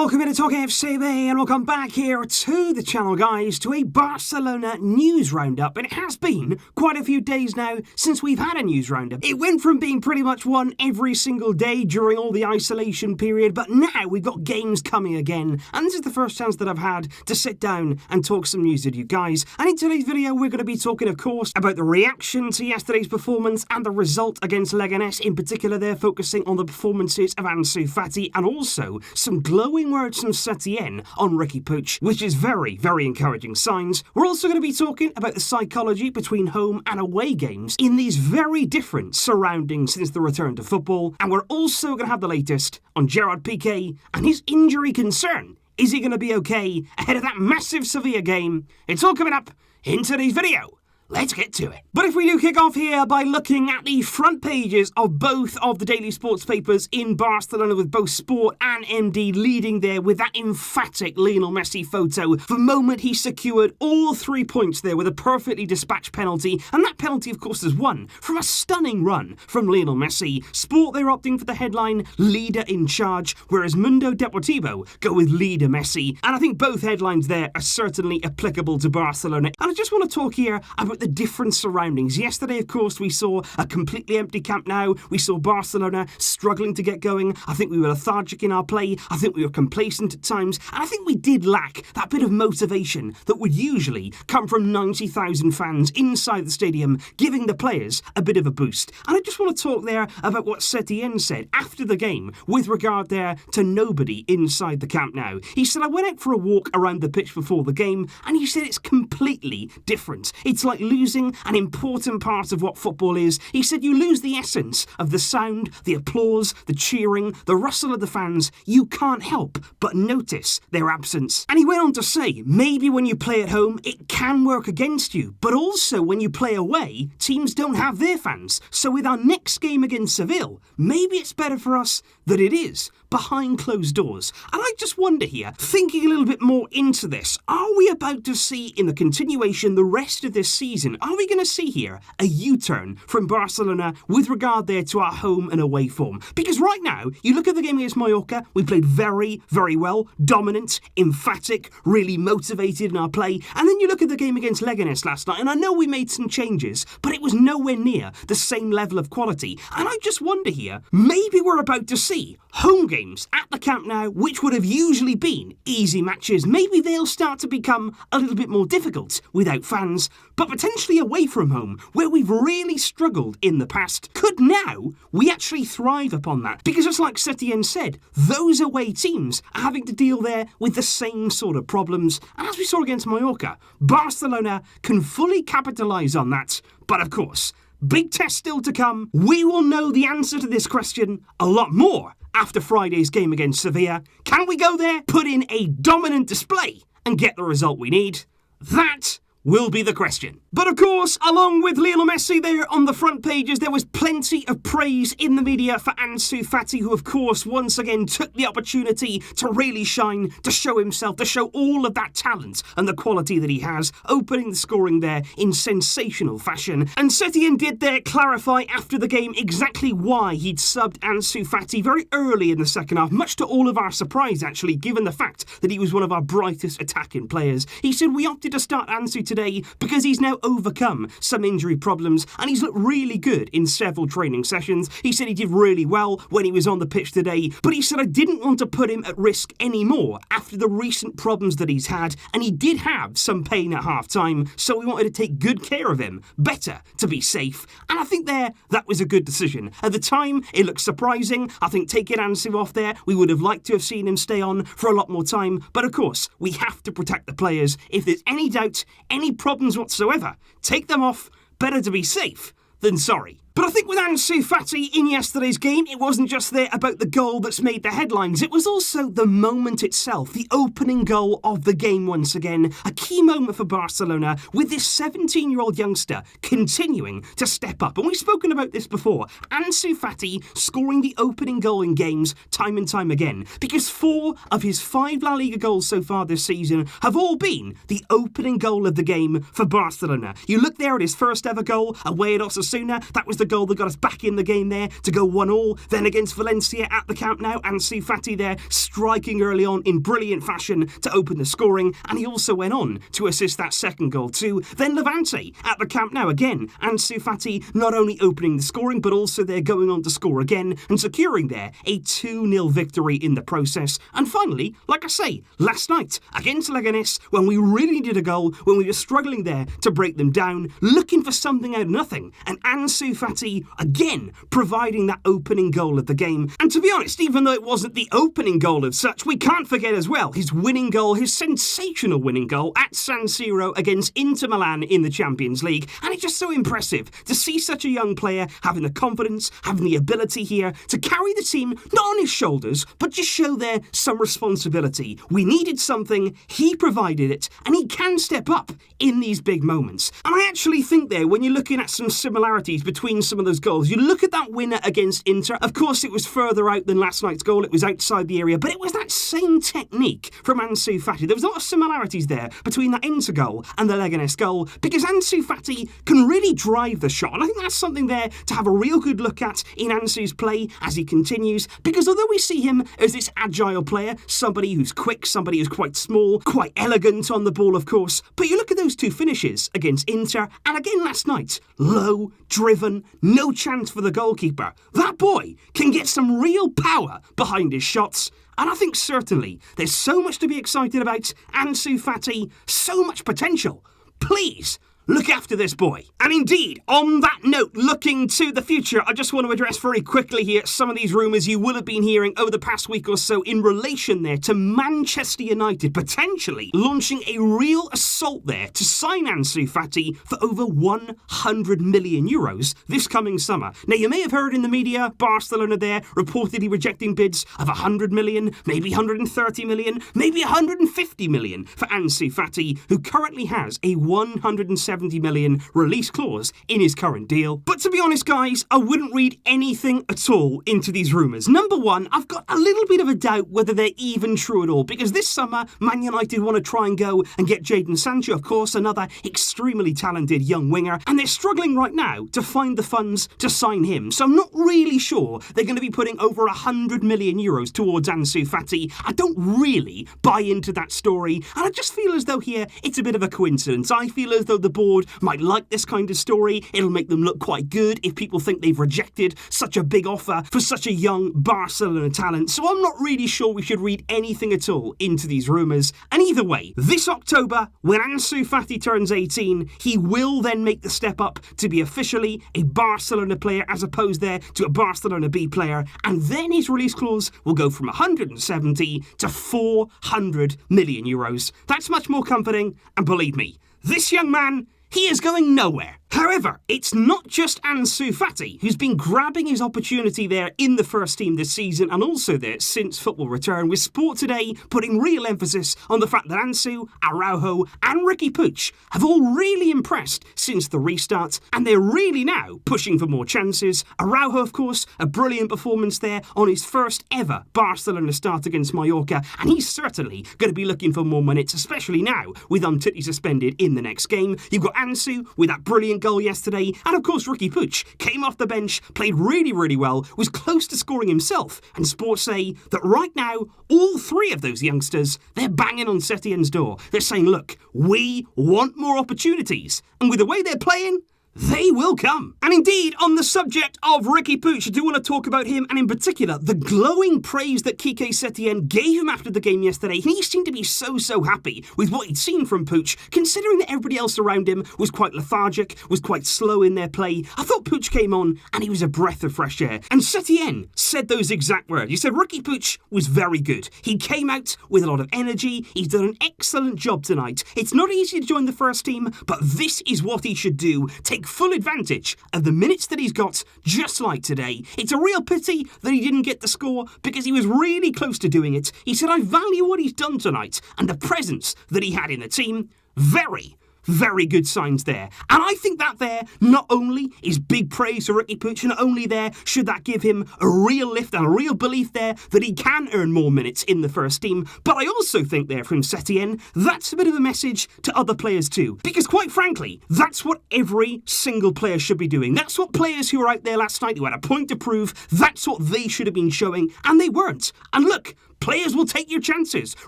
welcome into TalkFCB and welcome back here to the channel, guys, to a Barcelona news roundup. And it has been quite a few days now since we've had a news roundup. It went from being pretty much one every single day during all the isolation period, but now we've got games coming again. And this is the first chance that I've had to sit down and talk some news with you guys. And in today's video, we're going to be talking, of course, about the reaction to yesterday's performance and the result against Leganés. In particular, they're focusing on the performances of Ansu Fati and also some glowing words from Setién on Riqui Puig, which is very, very encouraging signs. We're also going to be talking about the psychology between home and away games in these very different surroundings since the return to football. And we're also going to have the latest on Gerard Piqué and his injury concern. Is he going to be okay ahead of that massive Sevilla game? It's all coming up in today's video. Let's get to it. But if we do kick off here by looking at the front pages of both of the daily sports papers in Barcelona, with both Sport and MD leading there with that emphatic Lionel Messi photo. The moment he secured all 3 points there with a perfectly dispatched penalty, and that penalty of course is won from a stunning run from Lionel Messi. Sport, they're opting for the headline leader in charge, whereas Mundo Deportivo go with leader Messi. And I think both headlines there are certainly applicable to Barcelona. And I just want to talk here about the different surroundings. Yesterday, of course, we saw a completely empty Camp Nou. We saw Barcelona struggling to get going. I think we were lethargic in our play. I think we were complacent at times. And I think we did lack that bit of motivation that would usually come from 90,000 fans inside the stadium, giving the players a bit of a boost. And I just want to talk there about what Setién said after the game with regard there to nobody inside the Camp Nou. He said, I went out for a walk around the pitch before the game, and he said it's completely different. It's like losing an important part of what football is. He said you lose the essence of the sound, the applause, the cheering, the rustle of the fans. You can't help but notice their absence. And he went on to say, maybe when you play at home, it can work against you, but also when you play away, teams don't have their fans. So with our next game against Seville, maybe it's better for us that it is behind closed doors. And I just wonder here, thinking a little bit more into this, are we about to see in the continuation the rest of this season, are we going to see here a U-turn from Barcelona with regard there to our home and away form? Because right now, you look at the game against Mallorca, we played very, very well, dominant, emphatic, really motivated in our play. And then you look at the game against Leganés last night, and I know we made some changes, but it was nowhere near the same level of quality. And I just wonder here, maybe we're about to see home games at the Camp Nou, which would have usually been easy matches. Maybe they'll start to become a little bit more difficult without fans, but potentially away from home, where we've really struggled in the past. Could now we actually thrive upon that? Because just like Setién said, those away teams are having to deal there with the same sort of problems. And as we saw against Mallorca, Barcelona can fully capitalise on that. But of course, big test still to come. We will know the answer to this question a lot more after Friday's game against Sevilla. Can we go there, put in a dominant display, and get the result we need? That will be the question. But of course, along with Lionel Messi there on the front pages, there was plenty of praise in the media for Ansu Fati, who of course once again took the opportunity to really shine, to show himself, to show all of that talent and the quality that he has, opening the scoring there in sensational fashion. And Setién did there clarify after the game exactly why he'd subbed Ansu Fati very early in the second half, much to all of our surprise actually, given the fact that he was one of our brightest attacking players. He said, we opted to start Ansu today because he's now overcome some injury problems and he's looked really good in several training sessions. He said he did really well when he was on the pitch today, but he said I didn't want to put him at risk anymore after the recent problems that he's had, and he did have some pain at half-time, so we wanted to take good care of him. Better to be safe. And I think there, that was a good decision. At the time, it looked surprising. I think taking Ansu off there, we would have liked to have seen him stay on for a lot more time, but of course, we have to protect the players. If there's any doubt, any problems whatsoever, take them off. Better to be safe than sorry. But I think with Ansu Fati in yesterday's game, it wasn't just there about the goal that's made the headlines. It was also the moment itself, the opening goal of the game once again. A key moment for Barcelona with this 17-year-old youngster continuing to step up. And we've spoken about this before. Ansu Fati scoring the opening goal in games time and time again. Because 4 of his 5 La Liga goals so far this season have all been the opening goal of the game for Barcelona. You look there at his first ever goal away at Osasuna. That was the the goal that got us back in the game there to go 1-1. Then against Valencia at the Camp Nou, Ansu Fati there striking early on in brilliant fashion to open the scoring, and he also went on to assist that second goal too. Then Levante at the Camp Nou again, Ansu Fati not only opening the scoring but also they're going on to score again and securing there a 2-0 victory in the process. And finally, like I say, last night against Leganés, when we really needed a goal, when we were struggling there to break them down, looking for something out of nothing, and Ansu Fati again providing that opening goal of the game. And to be honest, even though it wasn't the opening goal as such, we can't forget as well his winning goal, his sensational winning goal at San Siro against Inter Milan in the Champions League. And it's just so impressive to see such a young player having the confidence, having the ability here to carry the team not on his shoulders, but just show there some responsibility. We needed something, he provided it, and he can step up in these big moments. And I actually think there, when you're looking at some similarities between some of those goals, you look at that winner against Inter, of course it was further out than last night's goal, it was outside the area, but it was that same technique from Ansu Fati. There was a lot of similarities there between that Inter goal and the Leganés goal, because Ansu Fati can really drive the shot, and I think that's something there to have a real good look at in Ansu's play as he continues, because although we see him as this agile player, somebody who's quick, somebody who's quite small, quite elegant on the ball of course, but you look at those two finishes against Inter and again last night, low, driven, no chance for the goalkeeper. That boy can get some real power behind his shots. And I think certainly there's so much to be excited about. Ansu Fati, so much potential. Please, look after this boy. And indeed, on that note, looking to the future, I just want to address very quickly here some of these rumours you will have been hearing over the past week or so in relation there to Manchester United potentially launching a real assault there to sign Ansu Fati for over 100 million euros this coming summer. Now, you may have heard in the media, Barcelona there reportedly rejecting bids of 100 million, maybe 130 million, maybe 150 million for Ansu Fati, who currently has a 170 million release clause in his current deal. But to be honest, guys, I wouldn't read anything at all into these rumours. Number one, I've got a little bit of a doubt whether they're even true at all, because this summer, Man United want to try and go and get Jadon Sancho, of course, another extremely talented young winger, and they're struggling right now to find the funds to sign him. So I'm not really sure they're going to be putting over 100 million euros towards Ansu Fati. I don't really buy into that story, and I just feel as though here it's a bit of a coincidence. I feel as though the board might like this kind of story. It'll make them look quite good if people think they've rejected such a big offer for such a young Barcelona talent. So I'm not really sure we should read anything at all into these rumours. And either way, this October, when Ansu Fati turns 18, he will then make the step up to be officially a Barcelona player as opposed there to a Barcelona B player. And then his release clause will go from 170 to 400 million euros. That's much more comforting, and believe me, this young man, he is going nowhere. However, it's not just Ansu Fati who's been grabbing his opportunity there in the first team this season and also there since football return, with Sport Today putting real emphasis on the fact that Ansu, Araujo and Riqui Puig have all really impressed since the restart, and they're really now pushing for more chances. Araujo, of course, a brilliant performance there on his first ever Barcelona start against Mallorca, and he's certainly going to be looking for more minutes, especially now with Umtiti suspended in the next game. You've got Ansu with that brilliant goal yesterday, and of course Riqui Puig came off the bench, played really well, was close to scoring himself, and sports say that right now all three of those youngsters, they're banging on Setién's door. They're saying, look, we want more opportunities, and with the way they're playing, they will come. And indeed, on the subject of Riqui Puig, I do want to talk about him, and in particular, the glowing praise that Quique Setién gave him after the game yesterday. He seemed to be so happy with what he'd seen from Puig, considering that everybody else around him was quite lethargic, was quite slow in their play. I thought Puig came on, and he was a breath of fresh air. And Setién said those exact words. He said Riqui Puig was very good. He came out with a lot of energy. He's done an excellent job tonight. It's not easy to join the first team, but this is what he should do. Take full advantage of the minutes that he's got, just like today. It's a real pity that he didn't get the score because he was really close to doing it. He said, I value what he's done tonight and the presence that he had in the team. Very very good signs there. And I think that there not only is big praise for Riqui Puig, not only there should that give him a real lift and a real belief there that he can earn more minutes in the first team, but I also think there from Setién, that's a bit of a message to other players too. Because quite frankly, that's what every single player should be doing. That's what players who were out there last night who had a point to prove, that's what they should have been showing, and they weren't. And look, players will take your chances.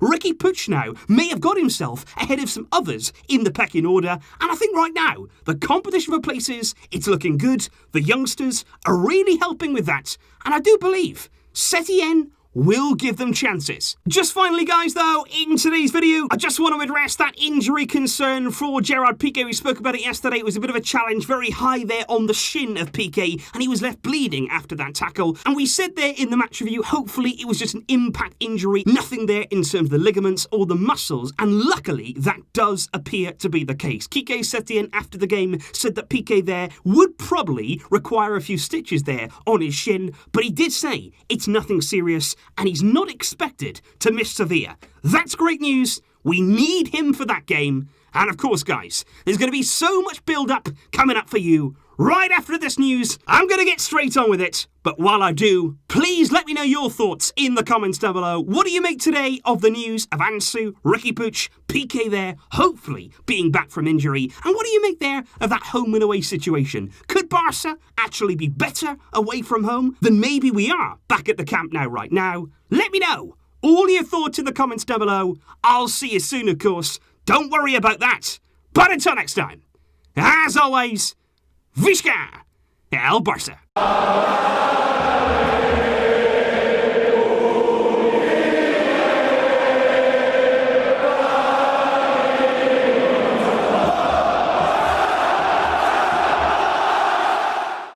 Riqui Puig now may have got himself ahead of some others in the pecking order, and I think right now, the competition for places, it's looking good. The youngsters are really helping with that, and I do believe Setién will give them chances. Just finally, guys, though, in today's video, I just want to address that injury concern for Gerard Piqué. We spoke about it yesterday. It was a bit of a challenge, very high there on the shin of Piqué, and he was left bleeding after that tackle. And we said there in the match review, hopefully it was just an impact injury, nothing there in terms of the ligaments or the muscles, and luckily that does appear to be the case. Quique Setién, after the game, said that Piqué there would probably require a few stitches there on his shin, but he did say it's nothing serious, and he's not expected to miss Sevilla. That's great news. We need him for that game. And of course, guys, there's going to be so much build-up coming up for you. Right after this news, I'm going to get straight on with it. But while I do, please let me know your thoughts in the comments down below. What do you make today of the news of Ansu, Riqui Puig, Pique there, hopefully being back from injury? And what do you make there of that home and away situation? Could Barca actually be better away from home than maybe we are back at the Camp Nou right now? Let me know all your thoughts in the comments down below. I'll see you soon, of course. Don't worry about that. But until next time, as always, Visca el Barça.